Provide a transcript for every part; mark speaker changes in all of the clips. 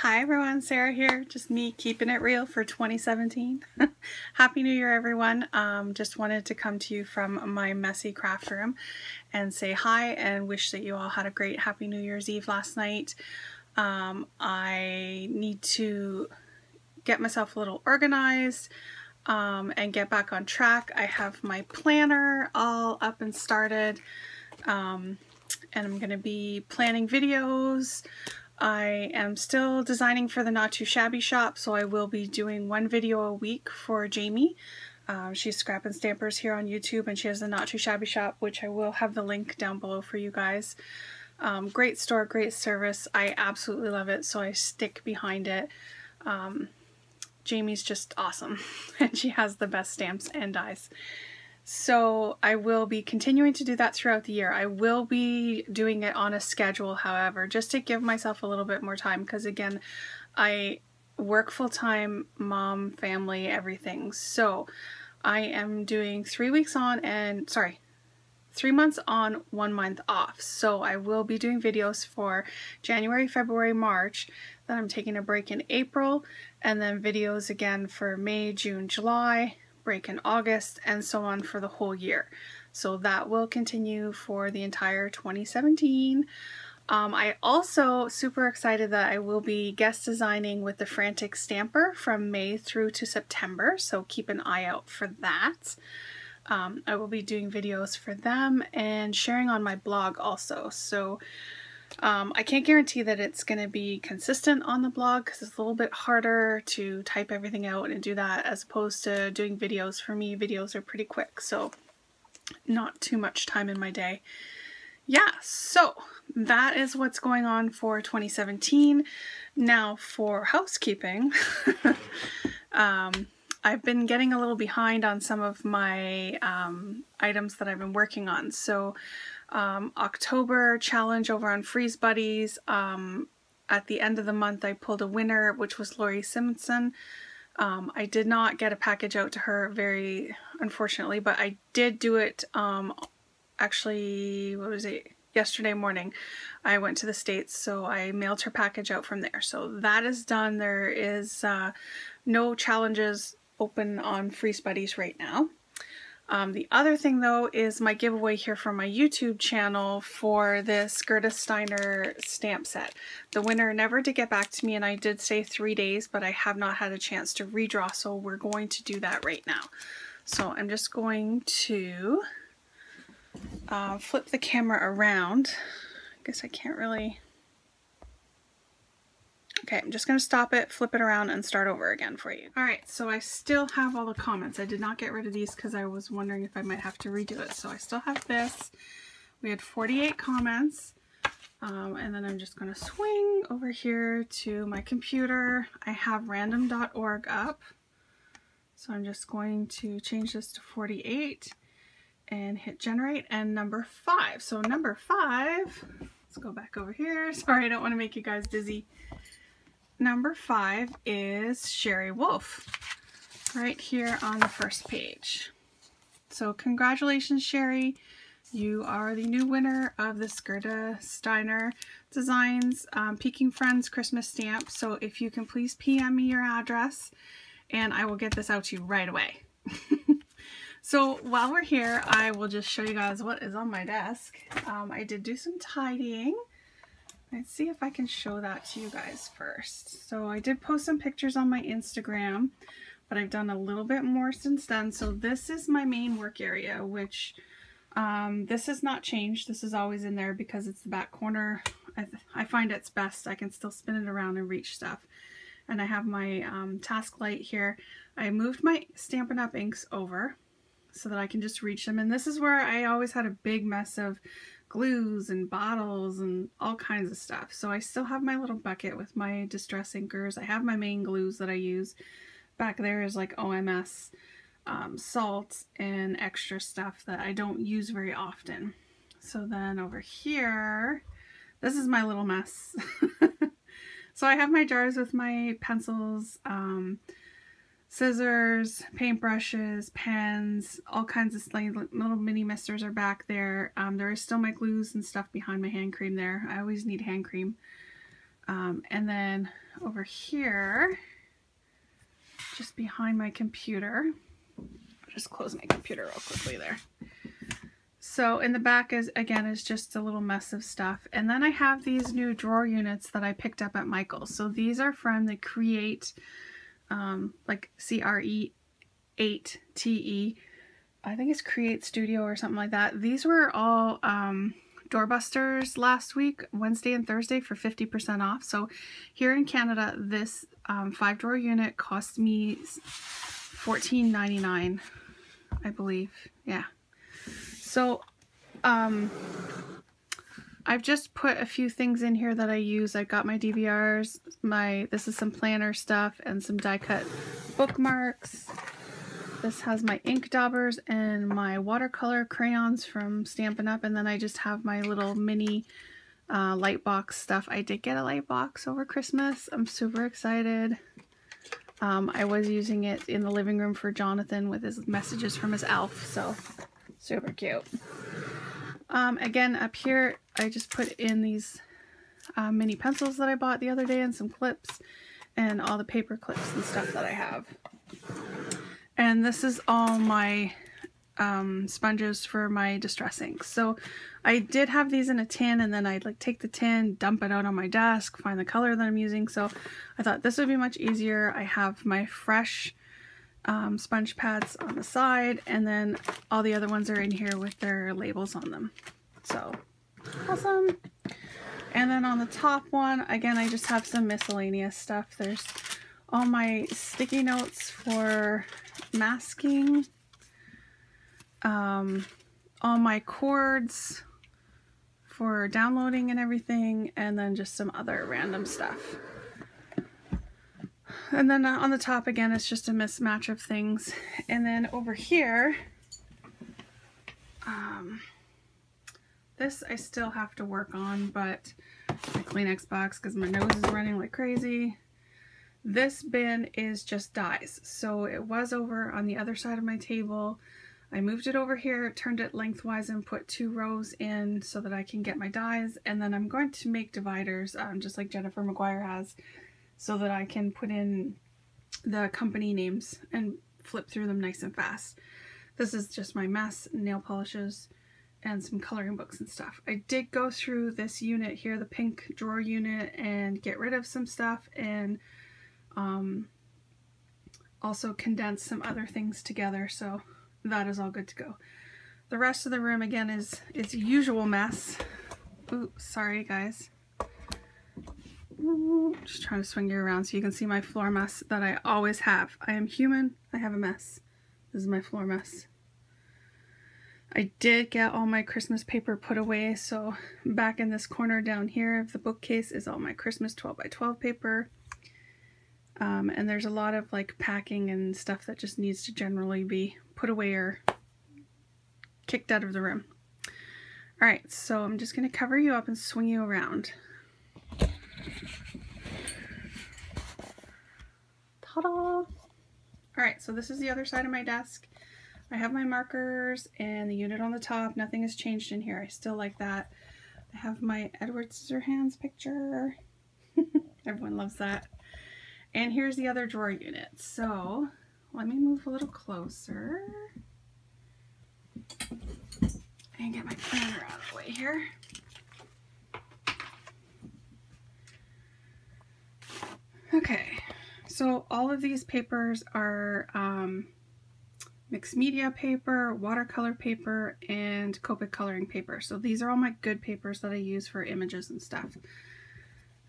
Speaker 1: Hi everyone, Sarah here, just me keeping it real for 2017. Happy New Year everyone. Just wanted to come to you from my messy craft room and say hi and wish that you all had a great Happy New Year's Eve last night. I need to get myself a little organized and get back on track. I have my planner all up and started, and I'm going to be planning videos. I am still designing for the Not Too Shabby shop, so I will be doing one video a week for Jamie. She's Scrap and Stampers here on YouTube, and she has the Not Too Shabby shop, which I will have the link down below for you guys. Great store, great service. I absolutely love it, so I stick behind it. Jamie's just awesome, and she has the best stamps and dies. So I will be continuing to do that throughout the year. I will be doing it on a schedule, however, just to give myself a little bit more time, because again, I work full-time, mom, family, everything. So I am doing 3 weeks on and, 3 months on, 1 month off. So I will be doing videos for January, February, March. Then I'm taking a break in April, and then videos again for May, June, July, break in August, and so on for the whole year. So that will continue for the entire 2017. I also super excited that I will be guest designing with the Frantic Stamper from May through to September, so keep an eye out for that. I will be doing videos for them and sharing on my blog also. So I can't guarantee that it's going to be consistent on the blog because it's a little bit harder to type everything out and do that as opposed to doing videos. For me, videos are pretty quick, so not too much time in my day. Yeah, so that is what's going on for 2017. Now for housekeeping, I've been getting a little behind on some of my items that I've been working on. So October challenge over on Freeze Buddies. At the end of the month I pulled a winner, which was Lori Simpson. I did not get a package out to her, very unfortunately, but I did do it actually, what was it? Yesterday morning. I went to the States, so I mailed her package out from there. So that is done. There is no challenges open on Freeze Buddies right now. The other thing though is my giveaway here from my YouTube channel for this Gerda Steiner stamp set. The winner never did get back to me, and I did say 3 days, but I have not had a chance to redraw, so we're going to do that right now. So I'm just going to flip the camera around. I guess I can't really... Okay, I'm just going to stop it, flip it around, and start over again for you. Alright, so I still have all the comments. I did not get rid of these because I was wondering if I might have to redo it. So I still have this. We had 48 comments. And then I'm just going to swing over here to my computer. I have random.org up. So I'm just going to change this to 48 and hit generate, and number 5. So number 5, let's go back over here. Sorry, I don't want to make you guys dizzy. Number 5 is Sherry Wolf, right here on the first page. So congratulations, Sherry. You are the new winner of this Gerda Steiner Designs Peking Friends Christmas stamp. So if you can please PM me your address, and I will get this out to you right away. So while we're here, I will just show you guys what is on my desk. I did do some tidying. Let's see if I can show that to you guys first. So I did post some pictures on my Instagram, but I've done a little bit more since then. So this is my main work area, which this has not changed. This is always in there because it's the back corner. I find it's best. I can still spin it around and reach stuff. And I have my task light here. I moved my Stampin' Up! Inks over so that I can just reach them. And this is where I always had a big mess of glues and bottles and all kinds of stuff. So I still have my little bucket with my distress inkers. I have my main glues that I use. Back there is like OMS, salt, and extra stuff that I don't use very often. So then over here, this is my little mess. So I have my jars with my pencils, scissors, paintbrushes, pens, all kinds of little mini misters are back there. There is still my glues and stuff behind my hand cream there. I always need hand cream. And then over here, just behind my computer, I'll just close my computer real quickly there. So in the back is just a little mess of stuff. And then I have these new drawer units that I picked up at Michael's. So these are from the Create, like CRE8TE. I think it's Create Studio or something like that. These were all doorbusters last week, Wednesday and Thursday, for 50% off. So here in Canada, this 5-drawer unit cost me $14.99, I believe. Yeah. So I've just put a few things in here that I use. I've got my DVRs, this is some planner stuff and some die cut bookmarks. This has my ink daubers and my watercolor crayons from Stampin' Up! And then I just have my little mini light box stuff. I did get a light box over Christmas. I'm super excited. I was using it in the living room for Jonathan with his messages from his elf, so super cute. Again, up here, I just put in these mini pencils that I bought the other day and some clips and all the paper clips and stuff that I have. And this is all my sponges for my distress inks. So I did have these in a tin, and then I'd like take the tin, dump it out on my desk, find the color that I'm using. So I thought this would be much easier. I have my fresh sponge pads on the side, and then all the other ones are in here with their labels on them. So awesome. And then on the top one, again, I just have some miscellaneous stuff. There's all my sticky notes for masking, all my cords for downloading and everything, and then just some other random stuff. And then on the top, again, it's just a mismatch of things. And then over here, this I still have to work on, but my Kleenex box, because my nose is running like crazy. This bin is just dies. So it was over on the other side of my table. I moved it over here, turned it lengthwise, and put 2 rows in so that I can get my dies. And then I'm going to make dividers, just like Jennifer McGuire has, so that I can put in the company names and flip through them nice and fast. This is just my mess, nail polishes, and some coloring books and stuff. I did go through this unit here, the pink drawer unit, and get rid of some stuff, and also condense some other things together, so that is all good to go. The rest of the room, again, is its usual mess. Ooh, sorry guys. Just trying to swing you around so you can see my floor mess that I always have. I am human, I have a mess. This is my floor mess. I did get all my Christmas paper put away, so back in this corner down here of the bookcase is all my Christmas 12x12 paper. And there's a lot of like packing and stuff that just needs to generally be put away or kicked out of the room. Alright, so I'm just going to cover you up and swing you around. Ta-da! Alright, so this is the other side of my desk. I have my markers and the unit on the top. Nothing has changed in here. I still like that. I have my Edward Scissorhands picture. Everyone loves that. And here's the other drawer unit. So let me move a little closer and get my planner out of the way here. Okay, so all of these papers are mixed media paper, watercolor paper, and Copic coloring paper. So these are all my good papers that I use for images and stuff.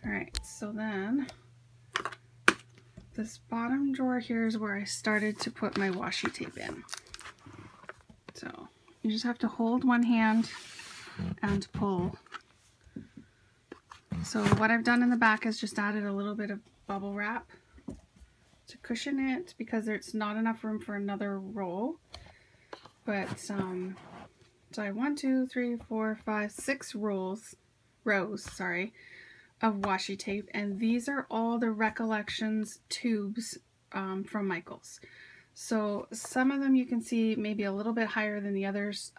Speaker 1: Alright, so then this bottom drawer here is where I started to put my washi tape in. So you just have to hold one hand and pull. So what I've done in the back is just added a little bit of bubble wrap to cushion it because there's not enough room for another roll. But so I have 1, 2, 3, 4, 5, 6 rows of washi tape, and these are all the Recollections tubes from Michael's. So some of them you can see maybe a little bit higher than the others.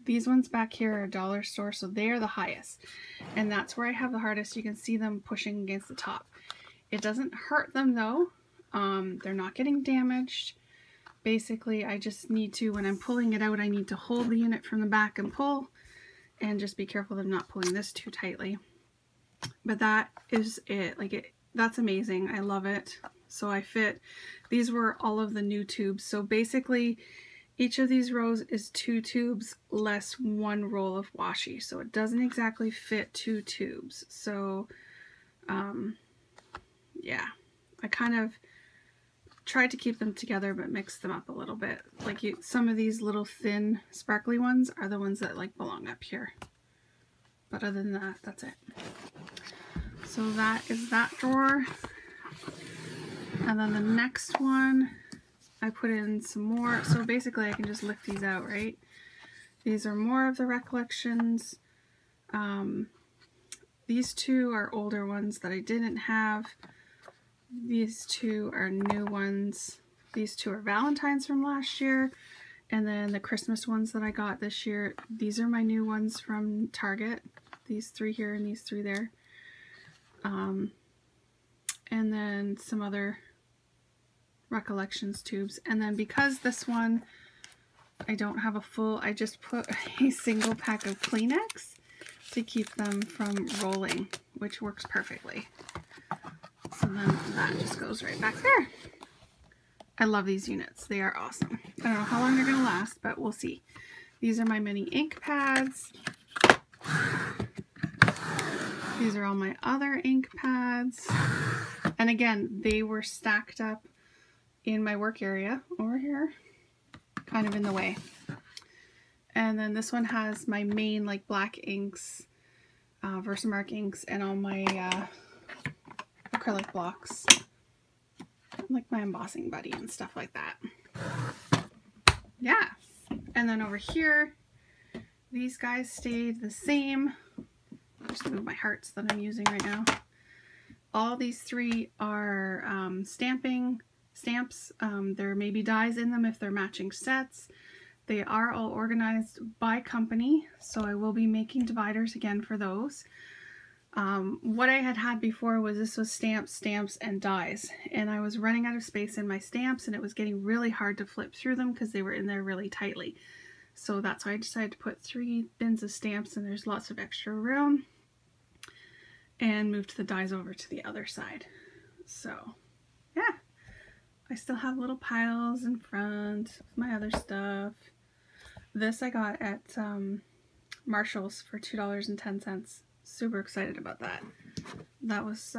Speaker 1: These ones back here are dollar store, so they are the highest. And that's where I have the hardest. You can see them pushing against the top. It doesn't hurt them though. They're not getting damaged. Basically, I just need to, when I'm pulling it out, I need to hold the unit from the back and pull, and just be careful of not pulling this too tightly. But that is it. Like, that's amazing. I love it. So I fit, these were all of the new tubes. So basically, each of these rows is 2 tubes less 1 roll of washi. So it doesn't exactly fit 2 tubes. So, yeah, I kind of tried to keep them together but mix them up a little bit. Like some of these little thin sparkly ones are the ones that like belong up here. But other than that, that's it. So that is that drawer. And then the next one, I put in some more. So basically I can just lift these out, right? These are more of the recollections. These 2 are older ones that I didn't have. These 2 are new ones. These 2 are Valentine's from last year. And then the Christmas ones that I got this year, these are my new ones from Target. These 3 here and these 3 there. And then some other recollections tubes. And then because this one, I don't have a full, I just put a single pack of Kleenex to keep them from rolling, which works perfectly. So then that just goes right back there. I love these units. They are awesome. I don't know how long they're going to last, but we'll see. These are my mini ink pads. These are all my other ink pads. And again, they were stacked up in my work area over here, kind of in the way. And then this one has my main like black inks, Versamark inks, and all my acrylic blocks, like my embossing buddy and stuff like that. Yeah. And then over here, these guys stayed the same. I'll just move my hearts that I'm using right now. All these 3 are stamps. There may be dies in them if they're matching sets. They are all organized by company, so I will be making dividers again for those. What I had before was this was stamps, and dies, and I was running out of space in my stamps, and it was getting really hard to flip through them because they were in there really tightly. So that's why I decided to put 3 bins of stamps, and there's lots of extra room, and moved the dies over to the other side. So yeah, I still have little piles in front of my other stuff. This I got at Marshall's for $2.10. Super excited about that. That was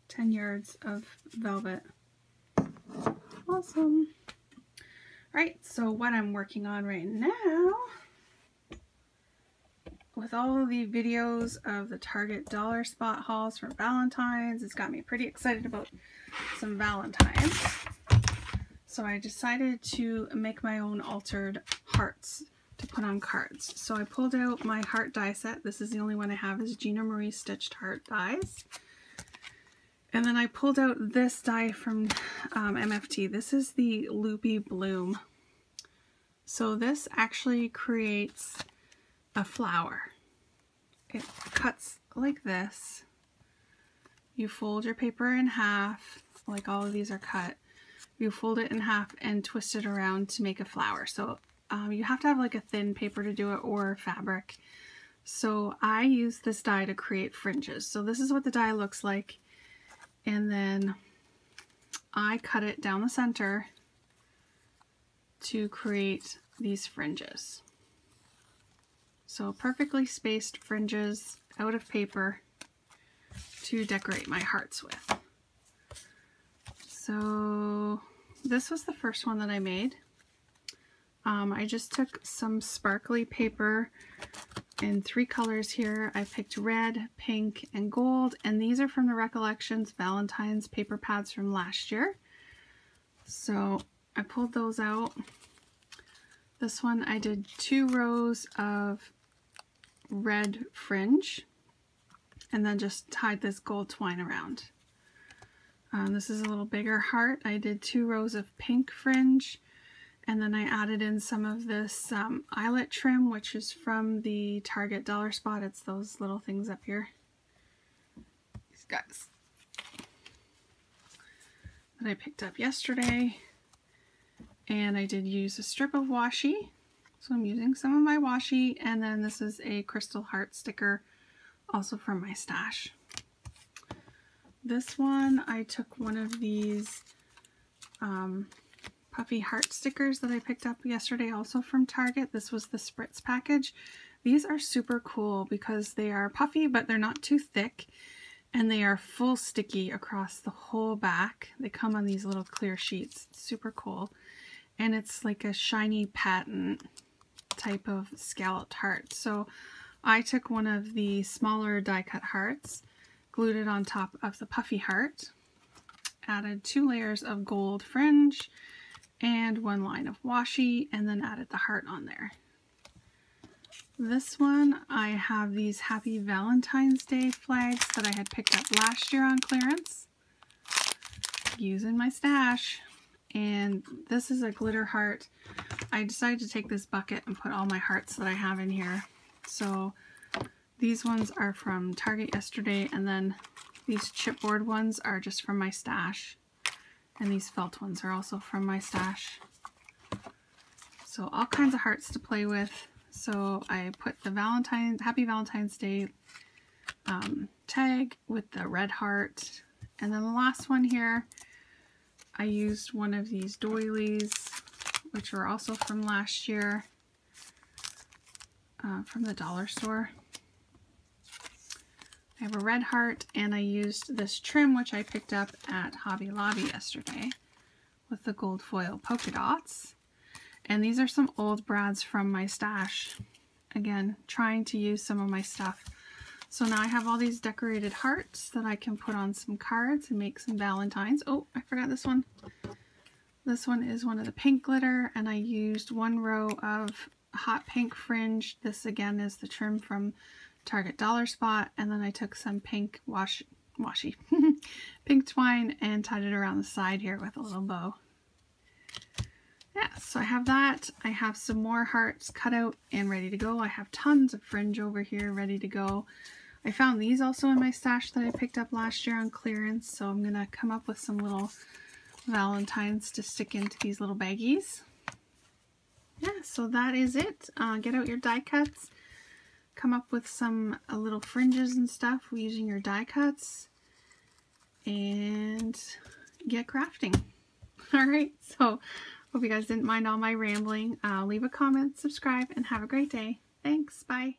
Speaker 1: 10 yards of velvet. Awesome. Alright, so what I'm working on right now, with all of the videos of the Target dollar spot hauls for Valentine's, it's got me pretty excited about some Valentine's. So I decided to make my own altered hearts to put on cards. So I pulled out my heart die set. This is the only one I have, is Gina Marie Stitched Heart dies. And then I pulled out this die from MFT. This is the Loopy Bloom. So this actually creates a flower. It cuts like this. You fold your paper in half, like all of these are cut. You fold it in half and twist it around to make a flower. So you have to have like a thin paper to do it, or fabric. So I use this die to create fringes. So this is what the die looks like. And then I cut it down the center to create these fringes. So perfectly spaced fringes out of paper to decorate my hearts with. So this was the first one that I made. I just took some sparkly paper in 3 colors here. I picked red, pink, and gold, and these are from the Recollections Valentine's paper pads from last year. So I pulled those out. This one I did 2 rows of red fringe and then just tied this gold twine around. This is a little bigger heart. I did 2 rows of pink fringe And then I added in some of this eyelet trim, which is from the Target Dollar Spot. It's those little things up here. These guys that I picked up yesterday. And I did use a strip of washi. So I'm using some of my washi. And then this is a crystal heart sticker, also from my stash. This one, I took one of these puffy heart stickers that I picked up yesterday, also from Target. This was the Spritz package. These are super cool because they are puffy, but they're not too thick, and they are full sticky across the whole back. They come on these little clear sheets. It's super cool. And it's like a shiny patent type of scalloped heart. So I took one of the smaller die cut hearts, glued it on top of the puffy heart, added 2 layers of gold fringe and 1 line of washi, and then added the heart on there. This one, I have these Happy Valentine's Day flags that I had picked up last year on clearance, using my stash. And this is a glitter heart. I decided to take this bucket and put all my hearts that I have in here. So these ones are from Target yesterday, and then these chipboard ones are just from my stash. And these felt ones are also from my stash. So all kinds of hearts to play with. So I put the Happy Valentine's Day tag with the red heart. And then the last one here, I used one of these doilies, which were also from last year, from the dollar store. I have a red heart, and I used this trim, which I picked up at Hobby Lobby yesterday, with the gold foil polka dots. And these are some old brads from my stash. Again, trying to use some of my stuff. So now I have all these decorated hearts that I can put on some cards and make some valentines. Oh, I forgot this one. This one is one of the pink glitter, and I used 1 row of hot pink fringe. This again is the trim from Target Dollar Spot, and then I took some pink washi pink twine and tied it around the side here with a little bow. Yeah, so I have that. I have some more hearts cut out and ready to go. I have tons of fringe over here ready to go. I found these also in my stash that I picked up last year on clearance, so I'm gonna come up with some little valentines to stick into these little baggies. Yeah, so that is it. Get out your die cuts. Come up with some little fringes and stuff using your die cuts, and get crafting. Alright, so hope you guys didn't mind all my rambling. Leave a comment, subscribe, and have a great day. Thanks, bye.